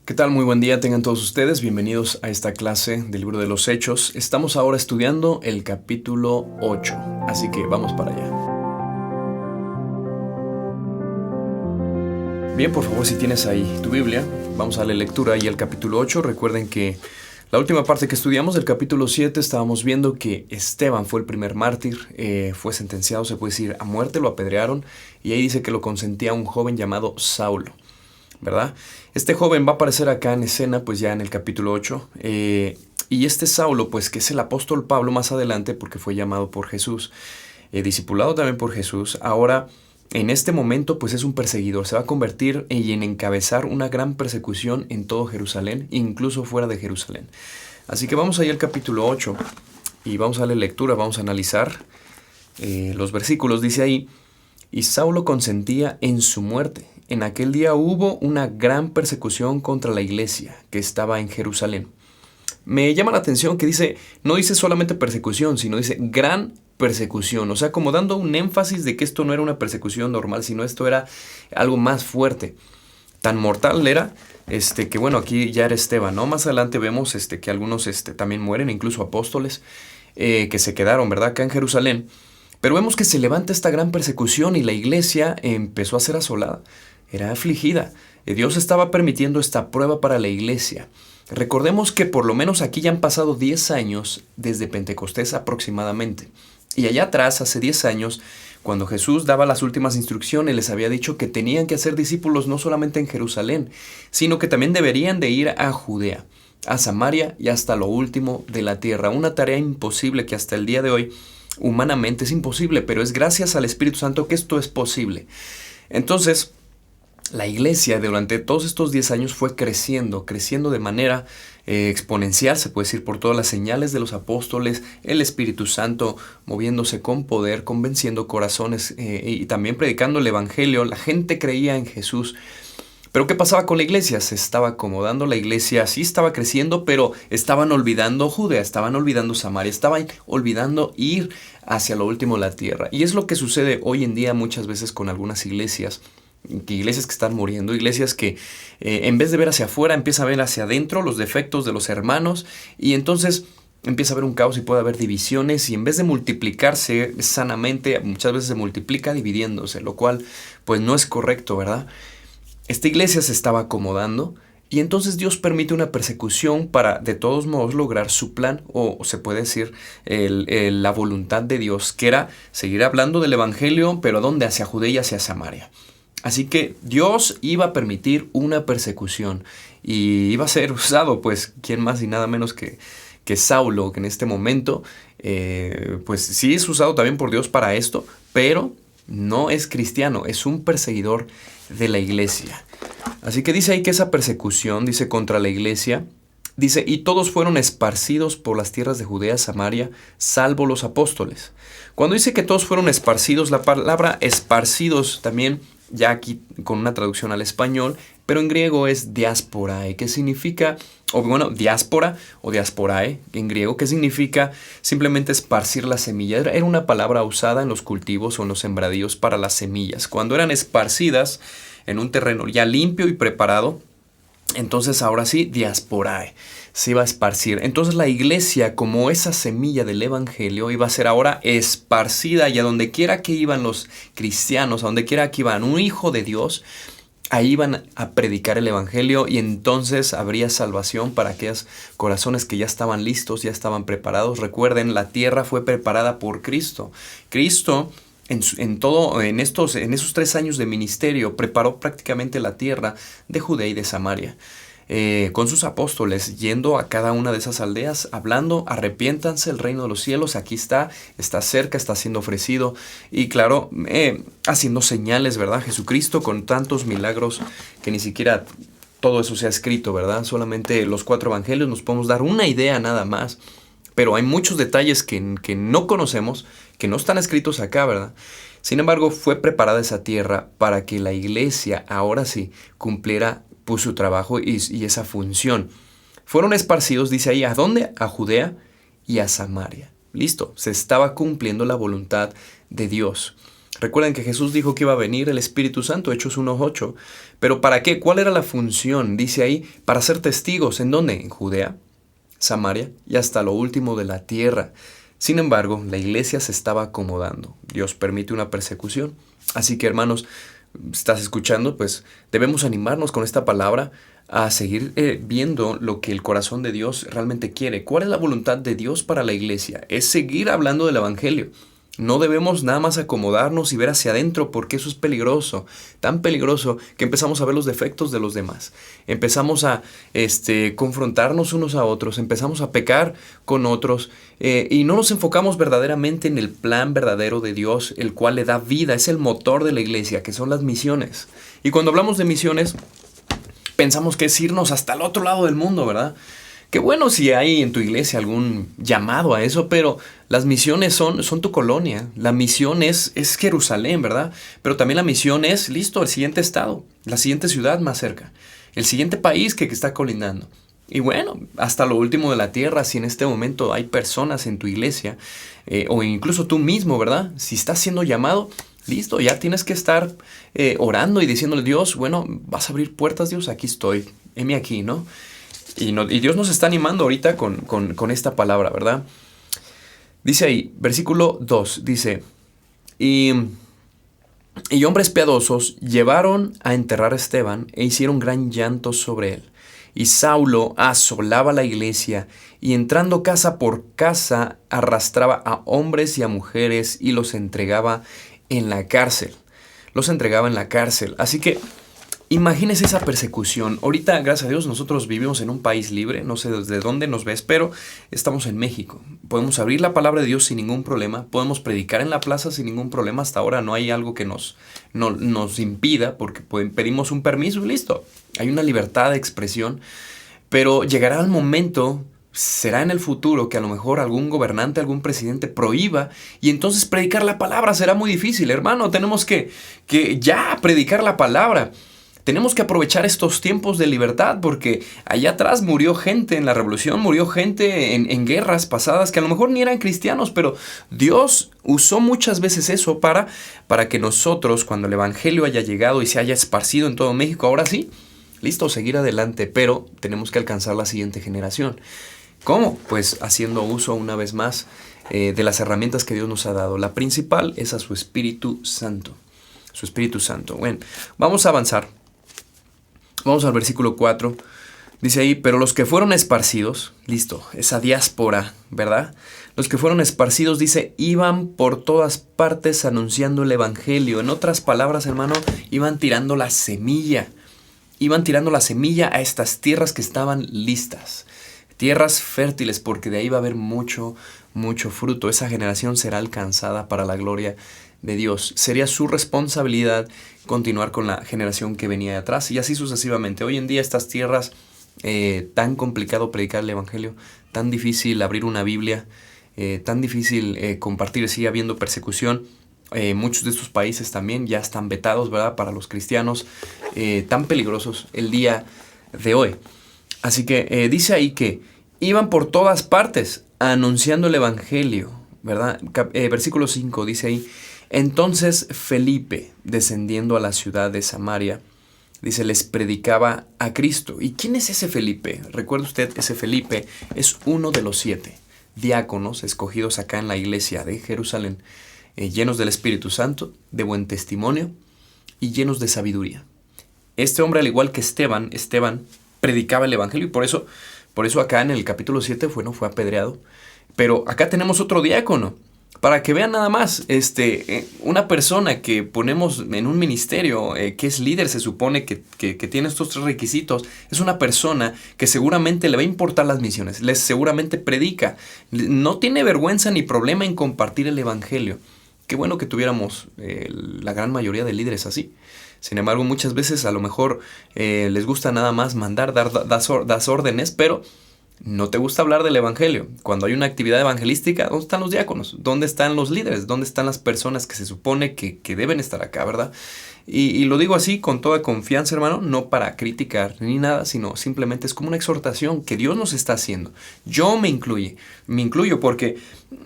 ¿Qué tal? Muy buen día tengan todos ustedes. Bienvenidos a esta clase del libro de los Hechos. Estamos ahora estudiando el capítulo 8, así que vamos para allá. Bien, por favor, si tienes ahí tu Biblia, vamos a darle lectura ahí al capítulo 8. Recuerden que la última parte que estudiamos del capítulo 7 estábamos viendo que Esteban fue el primer mártir, fue sentenciado, se puede decir, a muerte, lo apedrearon, y ahí dice que lo consentía un joven llamado Saulo, ¿verdad? Este joven va a aparecer acá en escena, pues ya en el capítulo 8, y este Saulo, pues que es el apóstol Pablo más adelante, porque fue llamado por Jesús, discipulado también por Jesús, ahora en este momento pues es un perseguidor, se va a convertir en encabezar una gran persecución en todo Jerusalén, incluso fuera de Jerusalén. Así que vamos ahí al capítulo 8 y vamos a darle lectura, vamos a analizar los versículos. Dice ahí: y Saulo consentía en su muerte. En aquel día hubo una gran persecución contra la iglesia que estaba en Jerusalén. Me llama la atención que dice, no dice solamente persecución, sino dice gran persecución. O sea, como dando un énfasis de que esto no era una persecución normal, sino esto era algo más fuerte. Tan mortal era, que bueno, aquí ya era Esteban, ¿no? Más adelante vemos que algunos también mueren, incluso apóstoles, que se quedaron, ¿verdad? Acá en Jerusalén. Pero vemos que se levanta esta gran persecución y la iglesia empezó a ser asolada. Era afligida. Dios estaba permitiendo esta prueba para la iglesia. Recordemos que por lo menos aquí ya han pasado 10 años desde Pentecostés aproximadamente. Y allá atrás, hace 10 años, cuando Jesús daba las últimas instrucciones, les había dicho que tenían que hacer discípulos no solamente en Jerusalén, sino que también deberían de ir a Judea, a Samaria y hasta lo último de la tierra. Una tarea imposible que hasta el día de hoy humanamente es imposible, pero es gracias al Espíritu Santo que esto es posible. Entonces, la iglesia durante todos estos 10 años fue creciendo de manera exponencial, se puede decir, por todas las señales de los apóstoles, el Espíritu Santo moviéndose con poder, convenciendo corazones y también predicando el Evangelio. La gente creía en Jesús. Pero ¿qué pasaba con la iglesia? Se estaba acomodando, la iglesia sí estaba creciendo, pero estaban olvidando Judea, estaban olvidando Samaria, estaban olvidando ir hacia lo último de la tierra. Y es lo que sucede hoy en día muchas veces con algunas iglesias que están muriendo, iglesias que en vez de ver hacia afuera, empieza a ver hacia adentro los defectos de los hermanos, y entonces empieza a haber un caos y puede haber divisiones, y en vez de multiplicarse sanamente, muchas veces se multiplica dividiéndose, lo cual pues no es correcto, ¿verdad? Esta iglesia se estaba acomodando y entonces Dios permite una persecución para de todos modos lograr su plan, o se puede decir la voluntad de Dios, que era seguir hablando del Evangelio, pero ¿a dónde? Hacia Judea y hacia Samaria. Así que Dios iba a permitir una persecución y iba a ser usado, pues, quién más y nada menos que Saulo, que en este momento, pues sí es usado también por Dios para esto, pero no es cristiano, es un perseguidor de la iglesia. Así que dice ahí que esa persecución, dice, contra la iglesia, dice, y todos fueron esparcidos por las tierras de Judea, Samaria, salvo los apóstoles. Cuando dice que todos fueron esparcidos, la palabra esparcidos también, ya aquí con una traducción al español, pero en griego es diasporae, que significa, o bueno, diáspora o diasporae en griego, que significa simplemente esparcir la semilla. Era una palabra usada en los cultivos o en los sembradíos para las semillas. Cuando eran esparcidas en un terreno ya limpio y preparado, entonces ahora sí, diasporae, se iba a esparcir. Entonces la iglesia, como esa semilla del evangelio, iba a ser ahora esparcida, y a donde quiera que iban los cristianos, a donde quiera que iban un hijo de Dios, ahí iban a predicar el evangelio, y entonces habría salvación para aquellos corazones que ya estaban listos, ya estaban preparados. Recuerden, la tierra fue preparada por Cristo. Cristo en esos 3 años de ministerio preparó prácticamente la tierra de Judea y de Samaria. Con sus apóstoles, yendo a cada una de esas aldeas, hablando, arrepiéntanse, el reino de los cielos aquí está cerca, está siendo ofrecido, y claro, haciendo señales, ¿verdad? Jesucristo con tantos milagros que ni siquiera todo eso se ha escrito, ¿verdad? Solamente los 4 evangelios nos podemos dar una idea nada más, pero hay muchos detalles que no conocemos, que no están escritos acá, ¿verdad? Sin embargo, fue preparada esa tierra para que la iglesia ahora sí cumpliera pues su trabajo y esa función. Fueron esparcidos, dice ahí, ¿a dónde? A Judea y a Samaria. Listo, se estaba cumpliendo la voluntad de Dios. Recuerden que Jesús dijo que iba a venir el Espíritu Santo, Hechos 1:8. ¿Pero para qué? ¿Cuál era la función? Dice ahí, para ser testigos. ¿En dónde? En Judea, Samaria y hasta lo último de la tierra. Sin embargo, la iglesia se estaba acomodando. Dios permite una persecución. Así que, hermanos, ¿estás escuchando? Pues debemos animarnos con esta palabra a seguir viendo lo que el corazón de Dios realmente quiere. ¿Cuál es la voluntad de Dios para la iglesia? Es seguir hablando del Evangelio. No debemos nada más acomodarnos y ver hacia adentro, porque eso es peligroso, tan peligroso que empezamos a ver los defectos de los demás. Empezamos a confrontarnos unos a otros, empezamos a pecar con otros y no nos enfocamos verdaderamente en el plan verdadero de Dios, el cual le da vida, es el motor de la iglesia, que son las misiones. Y cuando hablamos de misiones, pensamos que es irnos hasta el otro lado del mundo, ¿verdad? Qué bueno si hay en tu iglesia algún llamado a eso, pero las misiones son tu colonia. La misión es Jerusalén, ¿verdad? Pero también la misión es, listo, el siguiente estado, la siguiente ciudad más cerca, el siguiente país que está colindando. Y bueno, hasta lo último de la tierra, si en este momento hay personas en tu iglesia, o incluso tú mismo, ¿verdad? Si estás siendo llamado, listo, ya tienes que estar orando y diciéndole a Dios, bueno, vas a abrir puertas, Dios, aquí estoy, heme aquí, ¿no? Y Dios nos está animando ahorita con esta palabra, ¿verdad? Dice ahí, versículo 2, dice, y hombres piadosos llevaron a enterrar a Esteban e hicieron gran llanto sobre él. Y Saulo asolaba la iglesia y entrando casa por casa arrastraba a hombres y a mujeres y los entregaba en la cárcel. Los entregaba en la cárcel. Así que imagínese esa persecución. Ahorita, gracias a Dios, nosotros vivimos en un país libre. No sé desde dónde nos ves, pero estamos en México. Podemos abrir la palabra de Dios sin ningún problema. Podemos predicar en la plaza sin ningún problema. Hasta ahora no hay algo que nos impida, porque pedimos un permiso y listo. Hay una libertad de expresión. Pero llegará el momento, será en el futuro, que a lo mejor algún gobernante, algún presidente prohíba, y entonces predicar la palabra será muy difícil. Hermano, tenemos que ya predicar la palabra. Tenemos que aprovechar estos tiempos de libertad, porque allá atrás murió gente en la revolución, murió gente en guerras pasadas que a lo mejor ni eran cristianos, pero Dios usó muchas veces eso para que nosotros, cuando el evangelio haya llegado y se haya esparcido en todo México, ahora sí, listo, seguir adelante, pero tenemos que alcanzar la siguiente generación. ¿Cómo? Pues haciendo uso una vez más de las herramientas que Dios nos ha dado. La principal es a su Espíritu Santo. Su Espíritu Santo. Bueno, vamos a avanzar. Vamos al versículo 4. Dice ahí, pero los que fueron esparcidos, listo, esa diáspora, ¿verdad? Los que fueron esparcidos, dice, iban por todas partes anunciando el evangelio. En otras palabras, hermano, iban tirando la semilla. Iban tirando la semilla a estas tierras que estaban listas. Tierras fértiles, porque de ahí va a haber mucho, mucho fruto. Esa generación será alcanzada para la gloria de Dios. Sería su responsabilidad continuar con la generación que venía de atrás y así sucesivamente. Hoy en día estas tierras, tan complicado predicar el evangelio, tan difícil abrir una Biblia, tan difícil compartir, sigue habiendo persecución. Muchos de estos países también ya están vetados, ¿verdad?, para los cristianos, tan peligrosos el día de hoy. Así que dice ahí que iban por todas partes anunciando el evangelio, ¿verdad? Versículo 5 dice ahí, entonces Felipe, descendiendo a la ciudad de Samaria, dice, les predicaba a Cristo. ¿Y quién es ese Felipe? Recuerde usted, ese Felipe es uno de los 7 diáconos escogidos acá en la iglesia de Jerusalén, llenos del Espíritu Santo, de buen testimonio y llenos de sabiduría. Este hombre, al igual que Esteban predicaba el evangelio y por eso acá en el capítulo 7 fue apedreado. Pero acá tenemos otro diácono. Para que vean nada más, una persona que ponemos en un ministerio, que es líder, se supone que tiene estos 3 requisitos, es una persona que seguramente le va a importar las misiones, seguramente predica, no tiene vergüenza ni problema en compartir el evangelio. Qué bueno que tuviéramos la gran mayoría de líderes así. Sin embargo, muchas veces a lo mejor les gusta nada más mandar, dar órdenes, pero No te gusta hablar del evangelio. Cuando hay una actividad evangelística, ¿dónde están los diáconos? ¿Dónde están los líderes? ¿Dónde están las personas que se supone que deben estar acá, verdad? Y lo digo así con toda confianza, hermano, no para criticar ni nada, sino simplemente es como una exhortación que Dios nos está haciendo. Yo me incluyo porque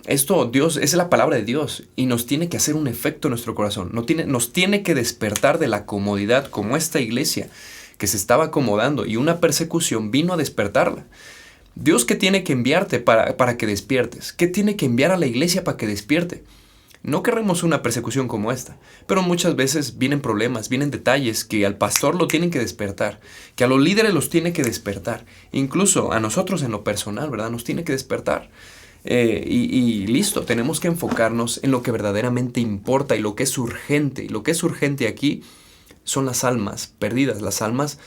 esto, Dios, es la palabra de Dios y nos tiene que hacer un efecto en nuestro corazón. Nos tiene que despertar de la comodidad como esta iglesia que se estaba acomodando y una persecución vino a despertarla. Dios, ¿qué tiene que enviarte para que despiertes? ¿Qué tiene que enviar a la iglesia para que despierte? No queremos una persecución como esta, pero muchas veces vienen problemas, vienen detalles que al pastor lo tienen que despertar, que a los líderes los tiene que despertar, incluso a nosotros en lo personal, ¿verdad? Nos tiene que despertar. Y listo, tenemos que enfocarnos en lo que verdaderamente importa y lo que es urgente. Y lo que es urgente aquí son las almas perdidas, las almas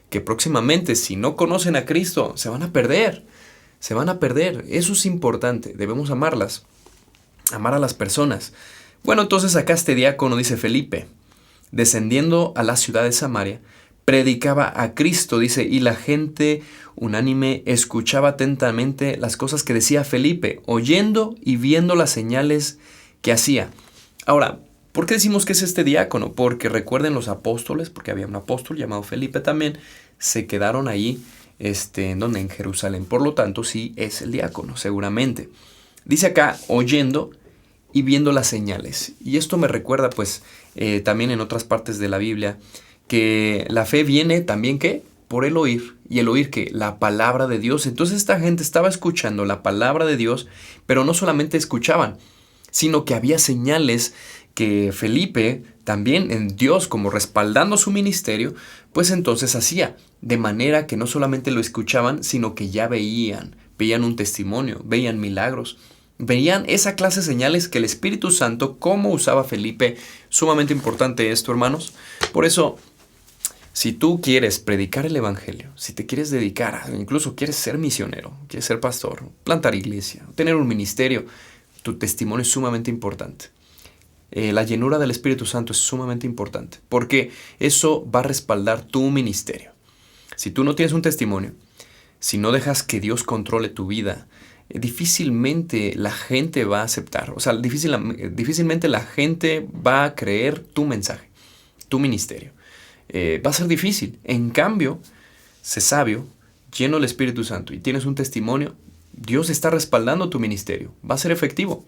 que próximamente, si no conocen a Cristo, se van a perder. Se van a perder. Eso es importante. Debemos amarlas. Amar a las personas. Bueno, entonces acá este diácono, dice Felipe, descendiendo a la ciudad de Samaria, predicaba a Cristo, dice, y la gente unánime escuchaba atentamente las cosas que decía Felipe, oyendo y viendo las señales que hacía. Ahora, ¿por qué decimos que es este diácono? Porque recuerden los apóstoles, porque había un apóstol llamado Felipe también, se quedaron ahí, en Jerusalén. Por lo tanto, sí es el diácono, seguramente. Dice acá, oyendo y viendo las señales. Y esto me recuerda, pues, también en otras partes de la Biblia, que la fe viene también, ¿qué? Por el oír. Y el oír, ¿qué? La palabra de Dios. Entonces esta gente estaba escuchando la palabra de Dios, pero no solamente escuchaban, sino que había señales que Felipe, también en Dios, como respaldando su ministerio, pues entonces hacía. De manera que no solamente lo escuchaban, sino que ya veían un testimonio, veían milagros. Veían esa clase de señales que el Espíritu Santo, cómo usaba Felipe. Sumamente importante esto, hermanos. Por eso, si tú quieres predicar el Evangelio, si te quieres dedicar, incluso quieres ser misionero, quieres ser pastor, plantar iglesia, tener un ministerio, tu testimonio es sumamente importante. La llenura del Espíritu Santo es sumamente importante, porque eso va a respaldar tu ministerio. Si tú no tienes un testimonio, si no dejas que Dios controle tu vida, difícilmente la gente va a aceptar, o sea, difícilmente la gente va a creer tu mensaje, tu ministerio. Va a ser difícil. En cambio, sé sabio, lleno del Espíritu Santo y tienes un testimonio, Dios está respaldando tu ministerio. Va a ser efectivo,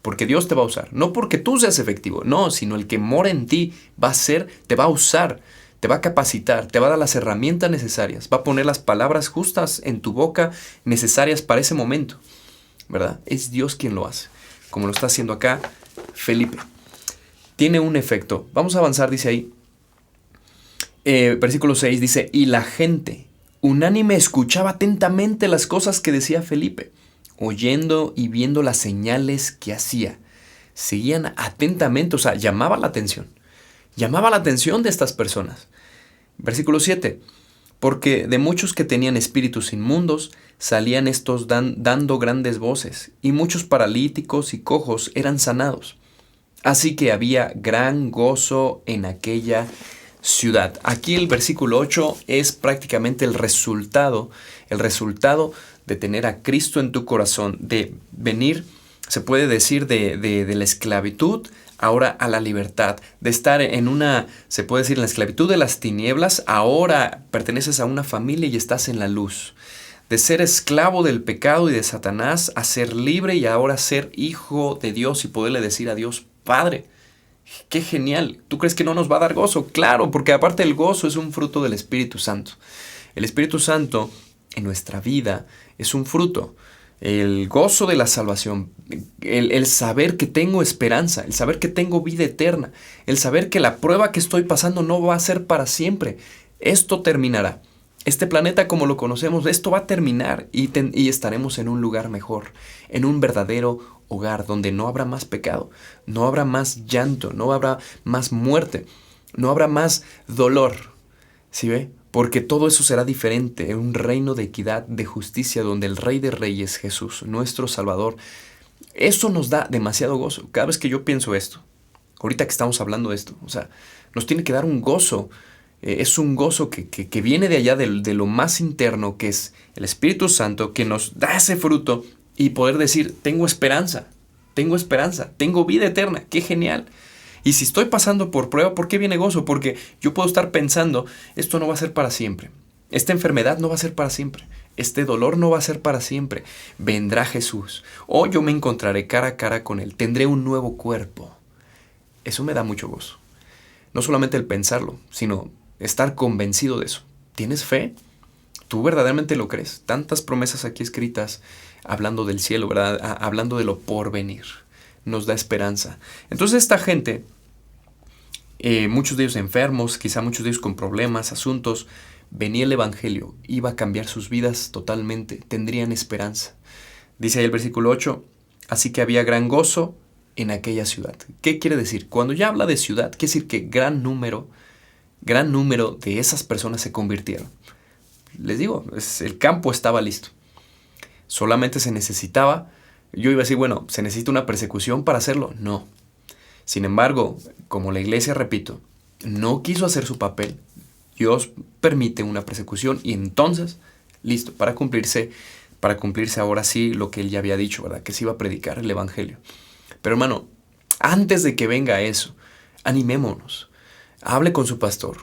porque Dios te va a usar. No porque tú seas efectivo, no, sino el que mora en ti te va a usar. Te va a capacitar, te va a dar las herramientas necesarias, va a poner las palabras justas en tu boca necesarias para ese momento, ¿verdad? Es Dios quien lo hace, como lo está haciendo acá Felipe. Tiene un efecto. Vamos a avanzar, dice ahí. Versículo 6 dice, y la gente unánime escuchaba atentamente las cosas que decía Felipe, oyendo y viendo las señales que hacía. Seguían atentamente, o sea, llamaba la atención de estas personas. Versículo 7. Porque de muchos que tenían espíritus inmundos, salían estos dando grandes voces, y muchos paralíticos y cojos eran sanados. Así que había gran gozo en aquella ciudad. Aquí el versículo 8 es prácticamente el resultado de tener a Cristo en tu corazón, de venir, se puede decir, de la esclavitud ahora a la libertad, de estar se puede decir, en la esclavitud de las tinieblas, ahora perteneces a una familia y estás en la luz. De ser esclavo del pecado y de Satanás a ser libre y ahora ser hijo de Dios y poderle decir a Dios, Padre. ¡Qué genial! ¿Tú crees que no nos va a dar gozo? Claro, porque aparte el gozo es un fruto del Espíritu Santo. El Espíritu Santo en nuestra vida es un fruto. El gozo de la salvación, el saber que tengo esperanza, el saber que tengo vida eterna, el saber que la prueba que estoy pasando no va a ser para siempre. Esto terminará. Este planeta como lo conocemos, esto va a terminar y estaremos en un lugar mejor, en un verdadero hogar donde no habrá más pecado, no habrá más llanto, no habrá más muerte, no habrá más dolor. ¿Sí ve? Porque todo eso será diferente en un reino de equidad, de justicia, donde el Rey de Reyes, Jesús, nuestro Salvador. Eso nos da demasiado gozo. Cada vez que yo pienso esto, ahorita que estamos hablando de esto, o sea, nos tiene que dar un gozo Es un gozo que viene de allá, de lo más interno, que es el Espíritu Santo, que nos da ese fruto y poder decir, tengo esperanza, tengo vida eterna, qué genial. Y si estoy pasando por prueba, ¿por qué viene gozo? Porque yo puedo estar pensando, esto no va a ser para siempre. Esta enfermedad no va a ser para siempre. Este dolor no va a ser para siempre. Vendrá Jesús. O yo me encontraré cara a cara con Él. Tendré un nuevo cuerpo. Eso me da mucho gozo. No solamente el pensarlo, sino estar convencido de eso. ¿Tienes fe? ¿Tú verdaderamente lo crees? Tantas promesas aquí escritas hablando del cielo, ¿verdad? Hablando de lo porvenir. Nos da esperanza. Entonces esta gente, muchos de ellos enfermos, quizá muchos de ellos con problemas, asuntos, venía el Evangelio, iba a cambiar sus vidas totalmente, tendrían esperanza. Dice ahí el versículo 8, así que había gran gozo en aquella ciudad. ¿Qué quiere decir? Cuando ya habla de ciudad, quiere decir que gran número de esas personas se convirtieron. Les digo, el campo estaba listo. Solamente se necesitaba, yo iba a decir, bueno, ¿se necesita una persecución para hacerlo? No. Sin embargo, como la iglesia, repito, no quiso hacer su papel, Dios permite una persecución y entonces, listo, para cumplirse ahora sí lo que Él ya había dicho, ¿verdad? Que se iba a predicar el Evangelio. Pero hermano, antes de que venga eso, animémonos, hable con su pastor,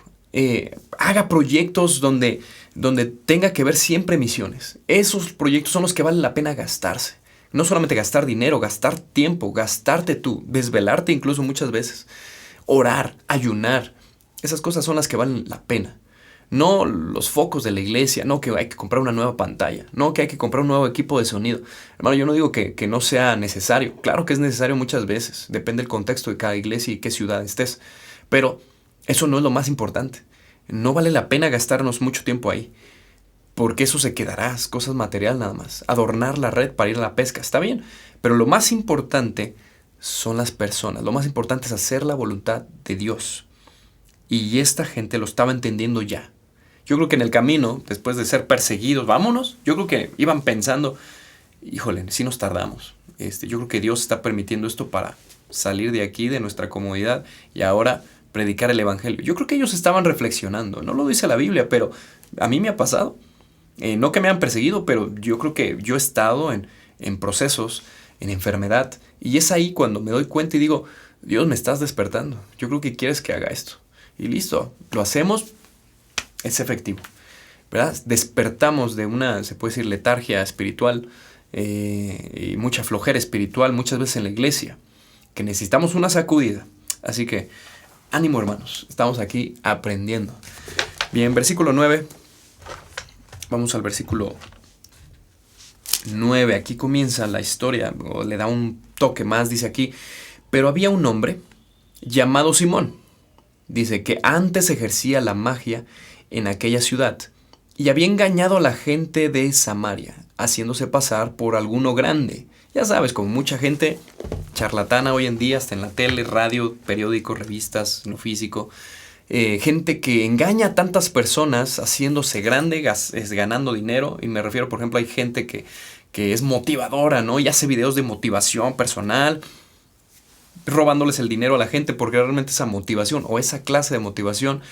haga proyectos donde tenga que ver siempre misiones. Esos proyectos son los que vale la pena gastarse. No solamente gastar dinero, gastar tiempo, gastarte tú, desvelarte incluso muchas veces. Orar, ayunar. Esas cosas son las que valen la pena. No los focos de la iglesia, no que hay que comprar una nueva pantalla, no que hay que comprar un nuevo equipo de sonido. Hermano, yo no digo que no sea necesario. Claro que es necesario muchas veces. Depende del contexto de cada iglesia y qué ciudad estés. Pero eso no es lo más importante. No vale la pena gastarnos mucho tiempo ahí. Porque eso se quedará, es cosas material nada más. Adornar la red para ir a la pesca, está bien. Pero lo más importante son las personas. Lo más importante es hacer la voluntad de Dios. Y esta gente lo estaba entendiendo ya. Yo creo que en el camino, después de ser perseguidos, vámonos. Yo creo que iban pensando, híjole, sí nos tardamos. Yo creo que Dios está permitiendo esto para salir de aquí, de nuestra comodidad, y ahora predicar el Evangelio. Yo creo que ellos estaban reflexionando. No lo dice la Biblia, pero a mí me ha pasado. No que me han perseguido, pero yo creo que yo he estado en procesos, en enfermedad. Y es ahí cuando me doy cuenta y digo, Dios, me estás despertando. Yo creo que quieres que haga esto. Y listo, lo hacemos, es efectivo, ¿verdad? Despertamos de una, se puede decir, letargia espiritual y mucha flojera espiritual muchas veces en la iglesia, que necesitamos una sacudida. Así que, ánimo hermanos, estamos aquí aprendiendo. Bien, versículo 9, vamos al versículo 9, aquí comienza la historia, o le da un toque más, dice aquí, pero había un hombre llamado Simón. Dice que antes ejercía la magia en aquella ciudad y había engañado a la gente de Samaria, haciéndose pasar por alguno grande. Ya sabes, como mucha gente charlatana hoy en día, hasta en la tele, radio, periódicos, revistas, no físico. Gente que engaña a tantas personas haciéndose grande, ganando dinero. Y me refiero, por ejemplo, hay gente que es motivadora, ¿no? Y hace videos de motivación personal, robándoles el dinero a la gente, porque realmente esa motivación o esa clase de motivación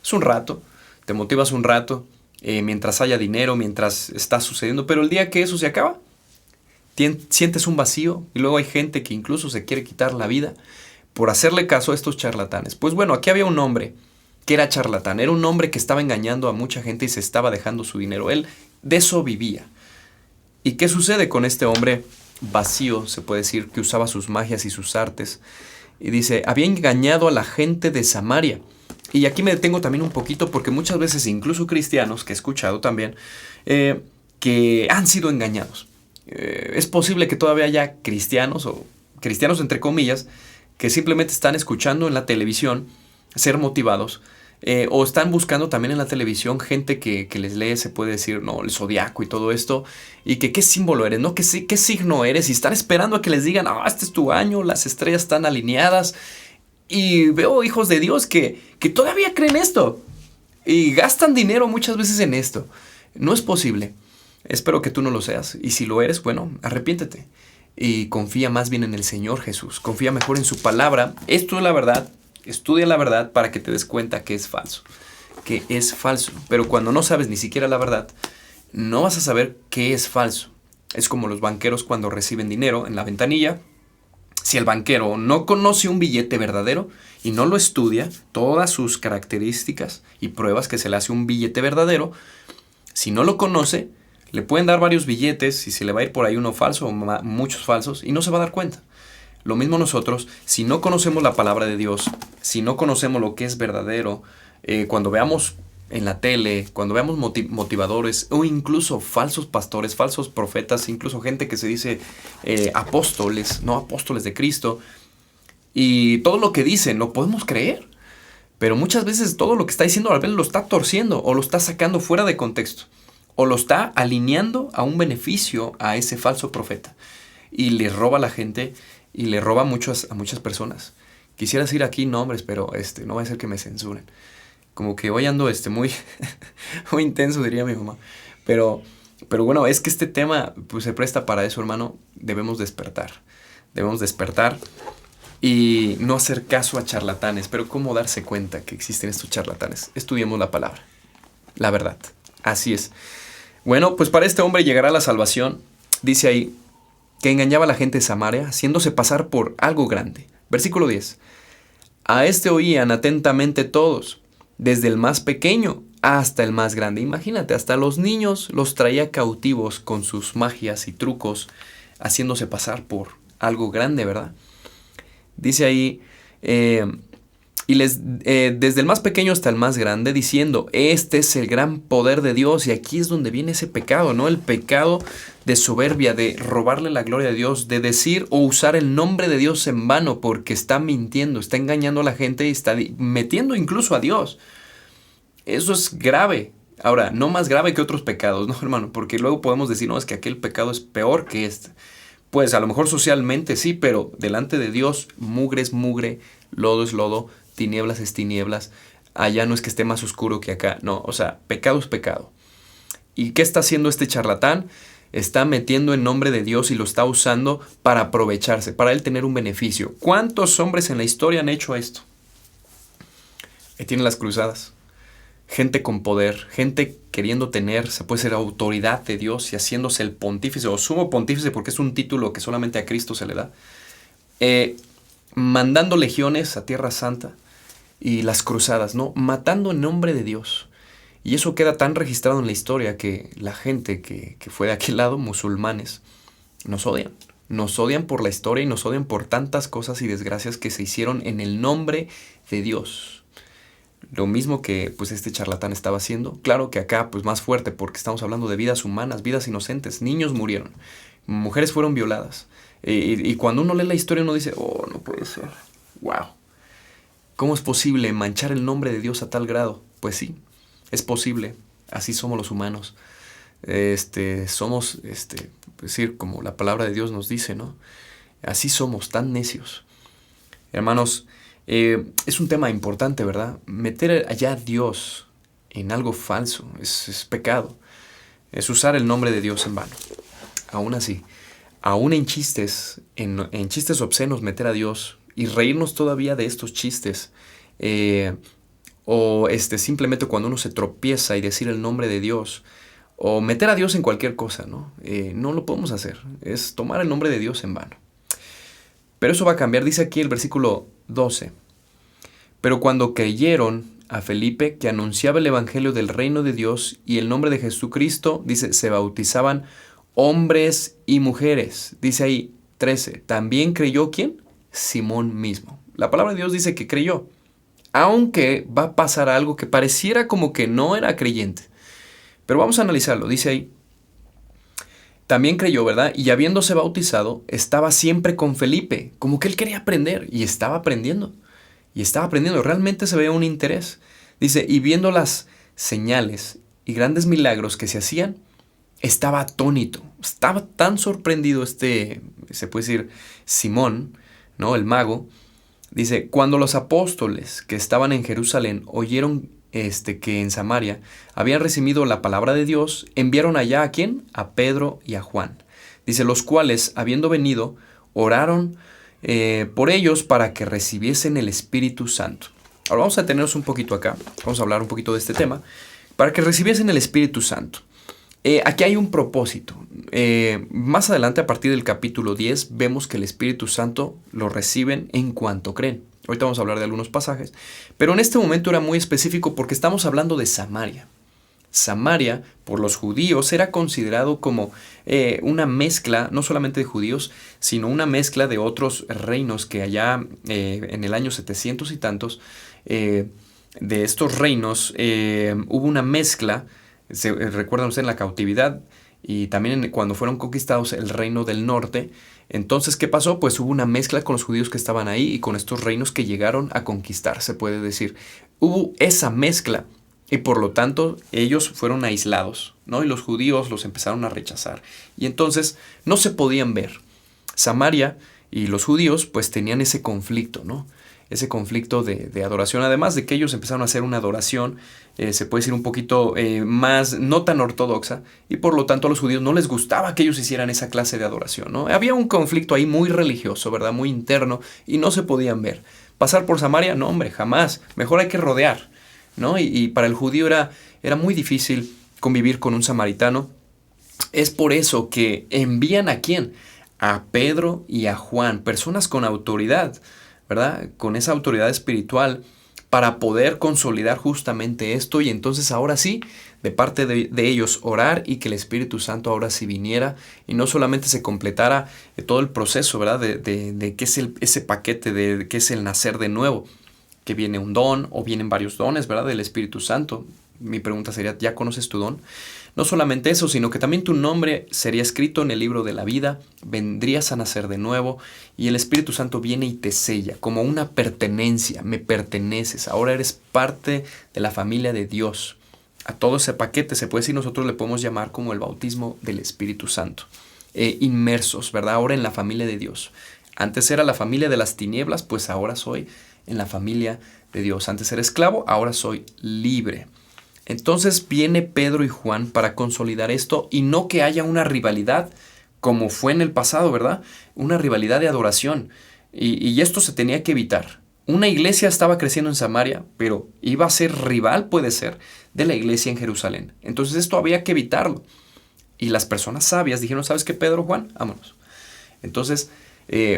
es un rato, te motivas un rato mientras haya dinero, mientras está sucediendo, pero el día que eso se acaba, sientes un vacío y luego hay gente que incluso se quiere quitar la vida por hacerle caso a estos charlatanes. Pues bueno, aquí había un hombre que era charlatán, era un hombre que estaba engañando a mucha gente y se estaba dejando su dinero, él de eso vivía. ¿Y qué sucede con este hombre vacío, se puede decir, que usaba sus magias y sus artes? Y dice, había engañado a la gente de Samaria. Y aquí me detengo también un poquito porque muchas veces incluso cristianos, que he escuchado también, que han sido engañados. Es posible que todavía haya cristianos, o cristianos entre comillas, que simplemente están escuchando en la televisión ser motivados, o están buscando también en la televisión gente que les lee, se puede decir, no, el zodiaco y todo esto, y que qué símbolo eres, ¿no? ¿Qué signo eres? Y están esperando a que les digan, este es tu año, las estrellas están alineadas. Y veo hijos de Dios que todavía creen esto y gastan dinero muchas veces en esto. No es posible. Espero que tú no lo seas. Y si lo eres, bueno, arrepiéntete. Y confía más bien en el Señor Jesús. Confía mejor en su palabra. Esto es la verdad. Estudia la verdad para que te des cuenta que es falso. que es falso. Pero cuando no sabes ni siquiera la verdad, no vas a saber qué es falso. Es como los banqueros cuando reciben dinero en la ventanilla. Si el banquero no conoce un billete verdadero y no lo estudia, todas sus características y pruebas que se le hace un billete verdadero, si no lo conoce, le pueden dar varios billetes y se le va a ir por ahí uno falso o muchos falsos y no se va a dar cuenta. Lo mismo nosotros, si no conocemos la palabra de Dios, si no conocemos lo que es verdadero, cuando veamos en la tele, cuando veamos motivadores o incluso falsos pastores, falsos profetas, incluso gente que se dice apóstoles, no apóstoles de Cristo, y todo lo que dicen lo podemos creer, pero muchas veces todo lo que está diciendo a veces lo está torciendo o lo está sacando fuera de contexto o lo está alineando a un beneficio a ese falso profeta y le roba a la gente y le roba a muchas personas. Quisiera decir aquí nombres, pero no va a ser que me censuren. Como que hoy ando muy, muy intenso, diría mi mamá. Pero bueno, es que este tema pues, se presta para eso, hermano. Debemos despertar. Debemos despertar y no hacer caso a charlatanes. Pero ¿cómo darse cuenta que existen estos charlatanes? Estudiemos la palabra, la verdad. Así es. Bueno, pues para este hombre llegará la salvación. Dice ahí que engañaba a la gente de Samaria, haciéndose pasar por algo grande. Versículo 10. A este oían atentamente todos, desde el más pequeño hasta el más grande. Imagínate, hasta los niños los traía cautivos con sus magias y trucos, haciéndose pasar por algo grande, ¿verdad? Dice ahí, desde el más pequeño hasta el más grande, diciendo, este es el gran poder de Dios. Y aquí es donde viene ese pecado, ¿no? El pecado de soberbia, de robarle la gloria a Dios, de decir o usar el nombre de Dios en vano porque está mintiendo, está engañando a la gente y está metiendo incluso a Dios. Eso es grave. Ahora, no más grave que otros pecados, ¿no, hermano? Porque luego podemos decir, no, es que aquel pecado es peor que este. Pues a lo mejor socialmente sí, pero delante de Dios, mugre es mugre, lodo es lodo, tinieblas es tinieblas. Allá no es que esté más oscuro que acá. No, o sea, pecado es pecado. ¿Y qué está haciendo este charlatán? Está metiendo el nombre de Dios y lo está usando para aprovecharse, para él tener un beneficio. ¿Cuántos hombres en la historia han hecho esto? Ahí tienen las cruzadas. Gente con poder, gente queriendo tener, se puede ser autoridad de Dios y haciéndose el pontífice o sumo pontífice porque es un título que solamente a Cristo se le da. Mandando legiones a Tierra Santa y las cruzadas, ¿no? Matando en nombre de Dios. Y eso queda tan registrado en la historia que la gente que fue de aquel lado, musulmanes, nos odian. Nos odian por la historia y nos odian por tantas cosas y desgracias que se hicieron en el nombre de Dios. Lo mismo que pues este charlatán estaba haciendo. Claro que acá pues más fuerte porque estamos hablando de vidas humanas, vidas inocentes. Niños murieron, mujeres fueron violadas. Y cuando uno lee la historia uno dice, oh, no puede ser. Wow. ¿Cómo es posible manchar el nombre de Dios a tal grado? Pues sí, es posible. Así somos los humanos. Somos, pues decir, como la palabra de Dios nos dice, ¿no? Así somos, tan necios. Hermanos, es un tema importante, ¿verdad? Meter allá a Dios en algo falso es pecado. Es usar el nombre de Dios en vano. Aún así, aún en chistes obscenos meter a Dios y reírnos todavía de estos chistes. O simplemente cuando uno se tropieza y decir el nombre de Dios. O meter a Dios en cualquier cosa, ¿no? No lo podemos hacer. Es tomar el nombre de Dios en vano. Pero eso va a cambiar, dice aquí el versículo 12. Pero cuando creyeron a Felipe, que anunciaba el evangelio del reino de Dios y el nombre de Jesucristo, dice, se bautizaban hombres y mujeres. Dice ahí 13. También creyó ¿quién? Simón mismo. La palabra de Dios dice que creyó. Aunque va a pasar algo que pareciera como que no era creyente. Pero vamos a analizarlo. Dice ahí. También creyó, ¿verdad? Y habiéndose bautizado, estaba siempre con Felipe. Como que él quería aprender. Y estaba aprendiendo. Realmente se veía un interés. Dice, y viendo las señales y grandes milagros que se hacían, estaba atónito. Estaba tan sorprendido se puede decir, Simón, ¿no? El mago. Dice, cuando los apóstoles que estaban en Jerusalén oyeron que en Samaria habían recibido la palabra de Dios, enviaron allá ¿a quién? A Pedro y a Juan. Dice, los cuales, habiendo venido, oraron por ellos para que recibiesen el Espíritu Santo. Ahora vamos a detenernos un poquito acá, vamos a hablar un poquito de este tema, para que recibiesen el Espíritu Santo. Aquí hay un propósito. Más adelante, a partir del capítulo 10, vemos que el Espíritu Santo lo reciben en cuanto creen. Ahorita vamos a hablar de algunos pasajes, pero en este momento era muy específico porque estamos hablando de Samaria. Samaria, por los judíos, era considerado como una mezcla, no solamente de judíos, sino una mezcla de otros reinos que allá en el año 700 y tantos, de estos reinos, hubo una mezcla. Recuerdan ustedes en la cautividad y también cuando fueron conquistados el reino del norte. Entonces, ¿qué pasó? Pues hubo una mezcla con los judíos que estaban ahí y con estos reinos que llegaron a conquistar, se puede decir. Hubo esa mezcla y por lo tanto ellos fueron aislados, ¿no? Y los judíos los empezaron a rechazar. Y entonces no se podían ver. Samaria y los judíos pues tenían ese conflicto, ¿no? Ese conflicto de adoración, además de que ellos empezaron a hacer una adoración, se puede decir un poquito más, no tan ortodoxa, y por lo tanto a los judíos no les gustaba que ellos hicieran esa clase de adoración, ¿no? Había un conflicto ahí muy religioso, ¿verdad? Muy interno, y no se podían ver. ¿Pasar por Samaria? No, hombre, jamás. Mejor hay que rodear, ¿no? Y para el judío era muy difícil convivir con un samaritano. Es por eso que envían ¿a quién? A Pedro y a Juan, personas con autoridad, ¿verdad? Con esa autoridad espiritual para poder consolidar justamente esto y entonces ahora sí, de parte de ellos orar y que el Espíritu Santo ahora sí viniera y no solamente se completara todo el proceso, ¿verdad? De qué es ese paquete, de qué es el nacer de nuevo, que viene un don o vienen varios dones, ¿verdad? Del Espíritu Santo. Mi pregunta sería, ¿ya conoces tu don? No solamente eso, sino que también tu nombre sería escrito en el libro de la vida, vendrías a nacer de nuevo y el Espíritu Santo viene y te sella como una pertenencia, me perteneces, ahora eres parte de la familia de Dios. A todo ese paquete se puede decir, nosotros le podemos llamar como el bautismo del Espíritu Santo. Inmersos, ¿verdad? Ahora en la familia de Dios. Antes era la familia de las tinieblas, pues ahora soy en la familia de Dios. Antes era esclavo, ahora soy libre. Entonces viene Pedro y Juan para consolidar esto y no que haya una rivalidad como fue en el pasado, ¿verdad? Una rivalidad de adoración. Y esto se tenía que evitar. Una iglesia estaba creciendo en Samaria, pero iba a ser rival, puede ser, de la iglesia en Jerusalén. Entonces esto había que evitarlo. Y las personas sabias dijeron, ¿sabes qué, Pedro, Juan? Vámonos. Entonces,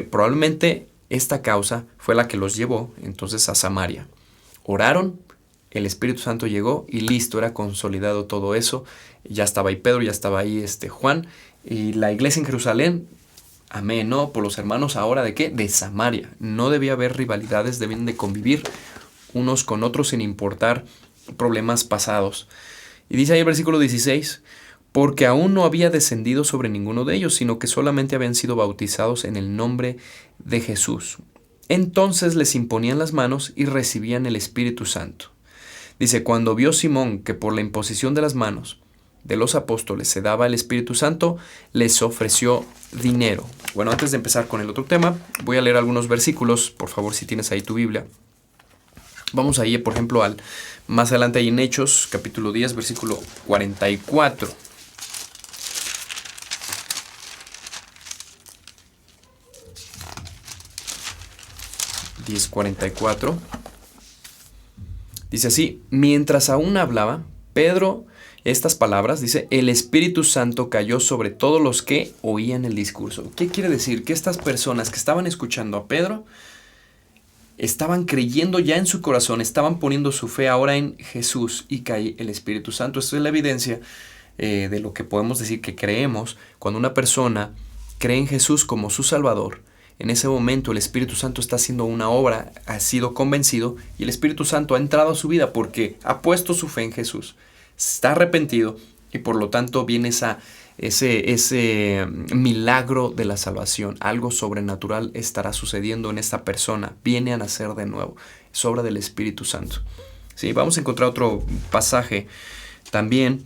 probablemente esta causa fue la que los llevó entonces a Samaria. Oraron. El Espíritu Santo llegó y listo, era consolidado todo eso. Ya estaba ahí Pedro, ya estaba ahí Juan. Y la iglesia en Jerusalén, amén, ¿no? Por los hermanos ahora, ¿de qué? De Samaria. No debía haber rivalidades, debían de convivir unos con otros sin importar problemas pasados. Y dice ahí el versículo 16, porque aún no había descendido sobre ninguno de ellos, sino que solamente habían sido bautizados en el nombre de Jesús. Entonces les imponían las manos y recibían el Espíritu Santo. Dice, cuando vio Simón que por la imposición de las manos de los apóstoles se daba el Espíritu Santo, les ofreció dinero. Bueno, antes de empezar con el otro tema, voy a leer algunos versículos, por favor, si tienes ahí tu Biblia. Vamos ahí, por ejemplo, más adelante ahí en Hechos, capítulo 10, versículo 44. Dice así, mientras aún hablaba, Pedro, estas palabras, dice, el Espíritu Santo cayó sobre todos los que oían el discurso. ¿Qué quiere decir? Que estas personas que estaban escuchando a Pedro estaban creyendo ya en su corazón, estaban poniendo su fe ahora en Jesús y cae el Espíritu Santo. Esto es la evidencia de lo que podemos decir que creemos cuando una persona cree en Jesús como su Salvador. En ese momento el Espíritu Santo está haciendo una obra, ha sido convencido y el Espíritu Santo ha entrado a su vida porque ha puesto su fe en Jesús, está arrepentido y por lo tanto viene ese milagro de la salvación. Algo sobrenatural estará sucediendo en esta persona, viene a nacer de nuevo, es obra del Espíritu Santo. Sí, vamos a encontrar otro pasaje también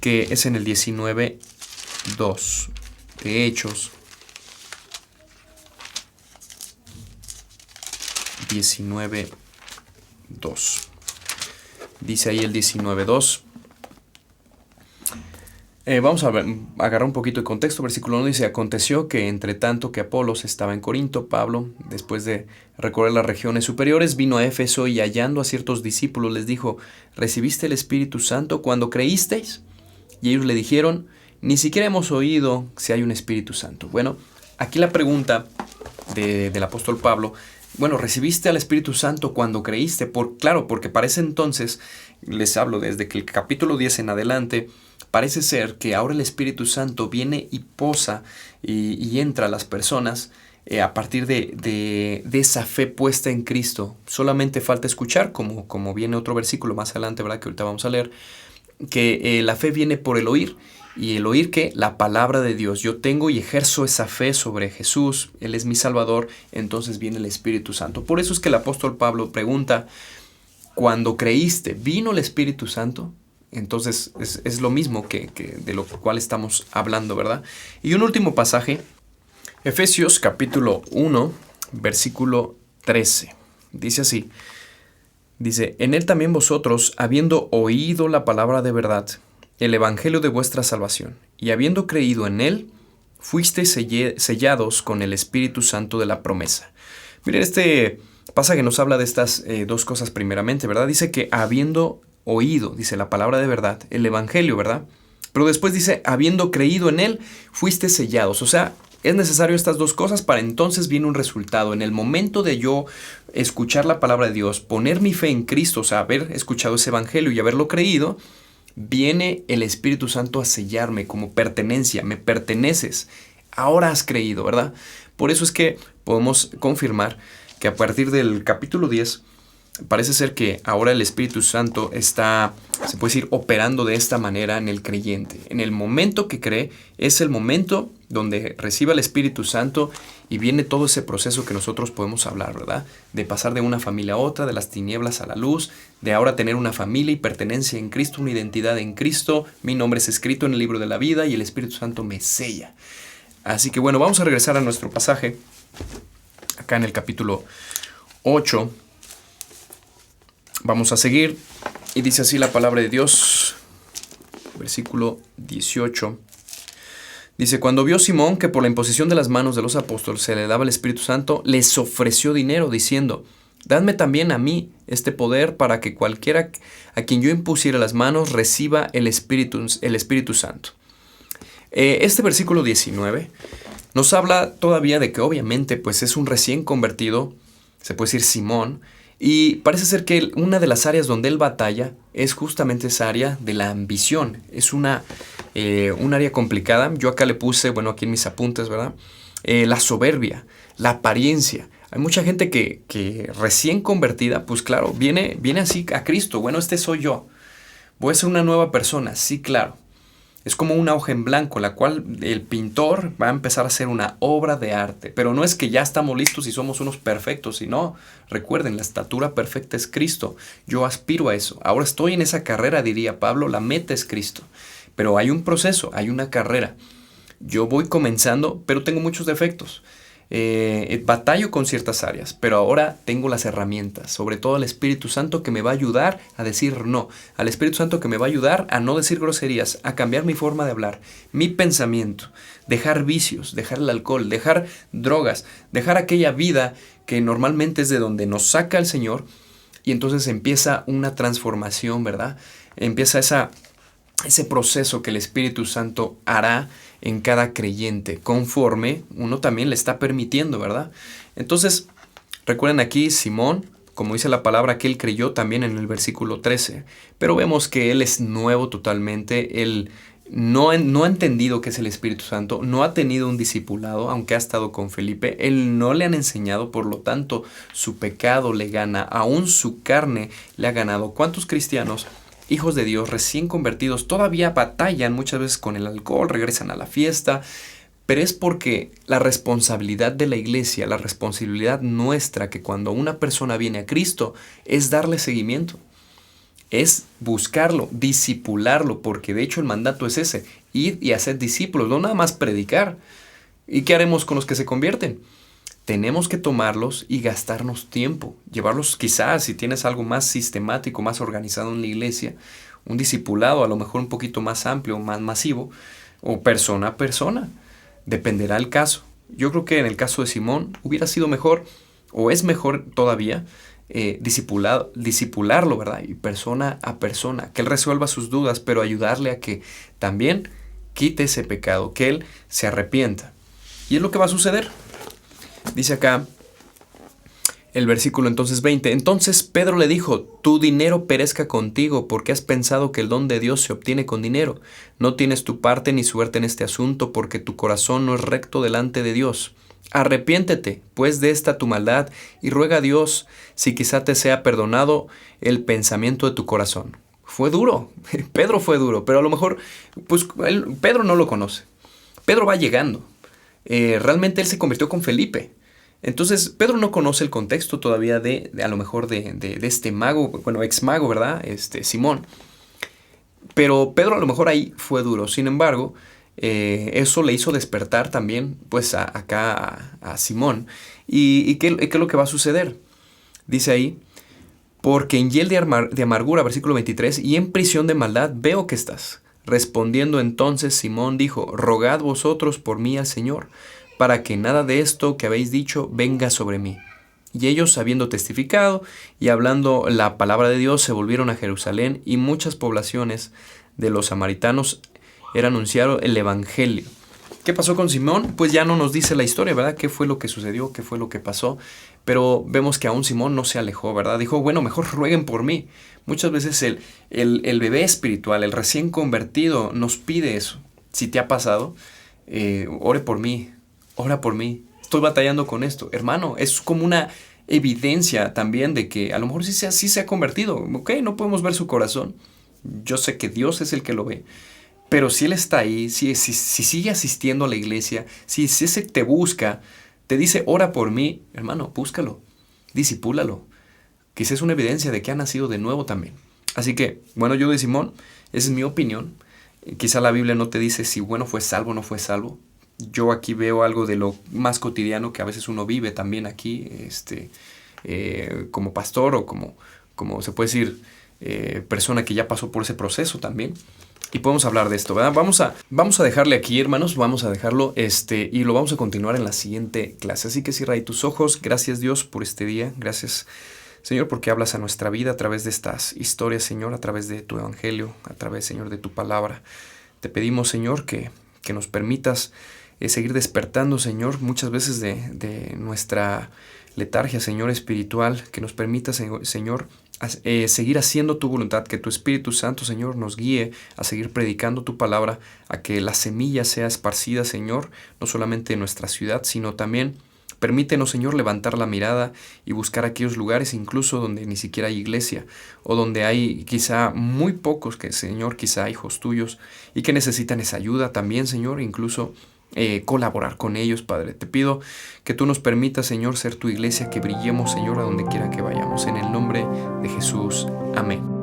que es en el 19:2 de Hechos. 19:2. Dice ahí el 19:2. Vamos a agarrar un poquito de contexto. Versículo 1 dice: aconteció que entre tanto que Apolos estaba en Corinto, Pablo, después de recorrer las regiones superiores, vino a Éfeso y hallando a ciertos discípulos les dijo: ¿recibiste el Espíritu Santo cuando creísteis? Y ellos le dijeron: ni siquiera hemos oído si hay un Espíritu Santo. Bueno, aquí la pregunta del apóstol Pablo: bueno, ¿recibiste al Espíritu Santo cuando creíste? Claro, porque para ese entonces, les hablo desde que el capítulo 10 en adelante, parece ser que ahora el Espíritu Santo viene y posa y entra a las personas a partir de esa fe puesta en Cristo. Solamente falta escuchar, como viene otro versículo más adelante, ¿verdad?, que ahorita vamos a leer, que la fe viene por el oír. Y el oír, que la palabra de Dios. Yo tengo y ejerzo esa fe sobre Jesús. Él es mi Salvador. Entonces viene el Espíritu Santo. Por eso es que el apóstol Pablo pregunta: cuando creíste, ¿vino el Espíritu Santo? Entonces es lo mismo que de lo cual estamos hablando, ¿verdad? Y un último pasaje, Efesios capítulo 1, versículo 13. Dice así. Dice: en él también vosotros, habiendo oído la palabra de verdad, el evangelio de vuestra salvación, y habiendo creído en él, fuisteis sellados con el Espíritu Santo de la promesa. Miren, este pasaje nos habla de estas dos cosas primeramente, ¿verdad? Dice que habiendo oído, dice la palabra de verdad, el evangelio, ¿verdad? Pero después dice: habiendo creído en él, fuisteis sellados. O sea, es necesario estas dos cosas para entonces viene un resultado. En el momento de yo escuchar la palabra de Dios, poner mi fe en Cristo, o sea, haber escuchado ese evangelio y haberlo creído, viene el Espíritu Santo a sellarme como pertenencia. Me perteneces. Ahora has creído, ¿verdad? Por eso es que podemos confirmar que a partir del capítulo 10 parece ser que ahora el Espíritu Santo está, se puede decir, operando de esta manera en el creyente. En el momento que cree, es el momento donde recibe el Espíritu Santo y viene todo ese proceso que nosotros podemos hablar, ¿verdad? De pasar de una familia a otra, de las tinieblas a la luz, de ahora tener una familia y pertenencia en Cristo, una identidad en Cristo. Mi nombre es escrito en el libro de la vida y el Espíritu Santo me sella. Así que bueno, vamos a regresar a nuestro pasaje, acá en el capítulo 8. Vamos a seguir y dice así la palabra de Dios, versículo 18. Dice: cuando vio Simón que por la imposición de las manos de los apóstoles se le daba el Espíritu Santo, les ofreció dinero diciendo: dadme también a mí este poder para que cualquiera a quien yo impusiera las manos reciba el Espíritu Santo. Este versículo 19 nos habla todavía de que obviamente pues es un recién convertido, se puede decir Simón, y parece ser que una de las áreas donde él batalla es justamente esa área de la ambición. Es un área complicada. Yo acá le puse, bueno, aquí en mis apuntes, ¿verdad? La soberbia, la apariencia. Hay mucha gente que recién convertida, pues claro, viene así a Cristo. Bueno, este soy yo. Voy a ser una nueva persona, sí, claro. Es como una hoja en blanco, la cual el pintor va a empezar a hacer una obra de arte. Pero no es que ya estamos listos y somos unos perfectos, sino, recuerden, la estatura perfecta es Cristo. Yo aspiro a eso. Ahora estoy en esa carrera, diría Pablo, la meta es Cristo. Pero hay un proceso, hay una carrera. Yo voy comenzando, pero tengo muchos defectos. Batallo con ciertas áreas, pero ahora tengo las herramientas, sobre todo el Espíritu Santo que me va a ayudar a decir no, al Espíritu Santo que me va a ayudar a no decir groserías, a cambiar mi forma de hablar, mi pensamiento, dejar vicios, dejar el alcohol, dejar drogas, dejar aquella vida que normalmente es de donde nos saca el Señor, y entonces empieza una transformación, ¿verdad? Empieza ese proceso que el Espíritu Santo hará en cada creyente, conforme uno también le está permitiendo, ¿verdad? Entonces, recuerden aquí Simón, como dice la palabra, que él creyó también en el versículo 13, pero vemos que él es nuevo totalmente, él no ha entendido qué es el Espíritu Santo, no ha tenido un discipulado, aunque ha estado con Felipe, él no le han enseñado, por lo tanto, su pecado le gana, aún su carne le ha ganado. ¿Cuántos cristianos, hijos de Dios, recién convertidos, todavía batallan muchas veces con el alcohol, regresan a la fiesta? Pero es porque la responsabilidad de la iglesia, la responsabilidad nuestra, que cuando una persona viene a Cristo, es darle seguimiento, es buscarlo, discipularlo, porque de hecho el mandato es ese: ir y hacer discípulos, no nada más predicar. ¿Y qué haremos con los que se convierten? Tenemos que tomarlos y gastarnos tiempo, llevarlos quizás, si tienes algo más sistemático, más organizado en la iglesia, un discipulado a lo mejor un poquito más amplio, más masivo, o persona a persona. Dependerá el caso. Yo creo que en el caso de Simón hubiera sido mejor, o es mejor todavía, discipularlo, ¿verdad? Y persona a persona, que él resuelva sus dudas, pero ayudarle a que también quite ese pecado, que él se arrepienta. Y es lo que va a suceder. Dice acá el versículo entonces 20. Entonces Pedro le dijo: tu dinero perezca contigo, porque has pensado que el don de Dios se obtiene con dinero. No tienes tu parte ni suerte en este asunto, porque tu corazón no es recto delante de Dios. Arrepiéntete, pues, de esta tu maldad, y ruega a Dios si quizá te sea perdonado el pensamiento de tu corazón. Fue duro, Pedro fue duro, pero a lo mejor, pues, Pedro no lo conoce. Pedro va llegando. Realmente él se convirtió con Felipe. Entonces, Pedro no conoce el contexto todavía de a lo mejor de este mago, bueno, ex mago, ¿verdad? Simón. Pero Pedro a lo mejor ahí fue duro. Sin embargo, eso le hizo despertar también, pues, a Simón. ¿Y qué es lo que va a suceder? Dice ahí: porque en hiel de amargura, versículo 23, y en prisión de maldad veo que estás. Respondiendo entonces Simón dijo: rogad vosotros por mí al Señor, para que nada de esto que habéis dicho venga sobre mí. Y ellos, habiendo testificado y hablando la palabra de Dios, se volvieron a Jerusalén, y muchas poblaciones de los samaritanos anunciaron el evangelio. ¿Qué pasó con Simón? Pues ya no nos dice la historia, ¿verdad? ¿Qué fue lo que sucedió? ¿Qué fue lo que pasó? Pero vemos que aún Simón no se alejó, ¿verdad? Dijo: bueno, mejor rueguen por mí. Muchas veces el bebé espiritual, el recién convertido, nos pide eso. Si te ha pasado, ore por mí, ora por mí. Estoy batallando con esto. Hermano, es como una evidencia también de que a lo mejor sí se ha convertido. Ok, no podemos ver su corazón. Yo sé que Dios es el que lo ve. Pero si Él está ahí, si sigue asistiendo a la iglesia, si ese te busca, te dice: ora por mí, hermano, búscalo, disipúlalo. Quizás es una evidencia de que ha nacido de nuevo también. Así que, bueno, yo de Simón, esa es mi opinión. Quizá la Biblia no te dice si, bueno, fue salvo o no fue salvo. Yo aquí veo algo de lo más cotidiano que a veces uno vive también aquí, como pastor o como se puede decir, persona que ya pasó por ese proceso también. Y podemos hablar de esto, ¿verdad? Vamos a dejarle aquí, hermanos, vamos a dejarlo, y lo vamos a continuar en la siguiente clase. Así que cierra ahí tus ojos. Gracias, Dios, por este día. Gracias, Señor, porque hablas a nuestra vida a través de estas historias, Señor, a través de tu evangelio, a través, Señor, de tu palabra. Te pedimos, Señor, que nos permitas seguir despertando, Señor, muchas veces de nuestra letargia, Señor, espiritual, que nos permitas, Señor, seguir haciendo tu voluntad, que tu Espíritu Santo, Señor, nos guíe a seguir predicando tu palabra, a que la semilla sea esparcida, Señor, no solamente en nuestra ciudad, sino también permítenos, Señor, levantar la mirada y buscar aquellos lugares incluso donde ni siquiera hay iglesia, o donde hay quizá muy pocos, que, Señor, quizá hijos tuyos, y que necesitan esa ayuda también, Señor, incluso colaborar con ellos, Padre. Te pido que tú nos permitas, Señor, ser tu iglesia, que brillemos, Señor, a donde quiera que vayamos. En el nombre de Jesús. Amén.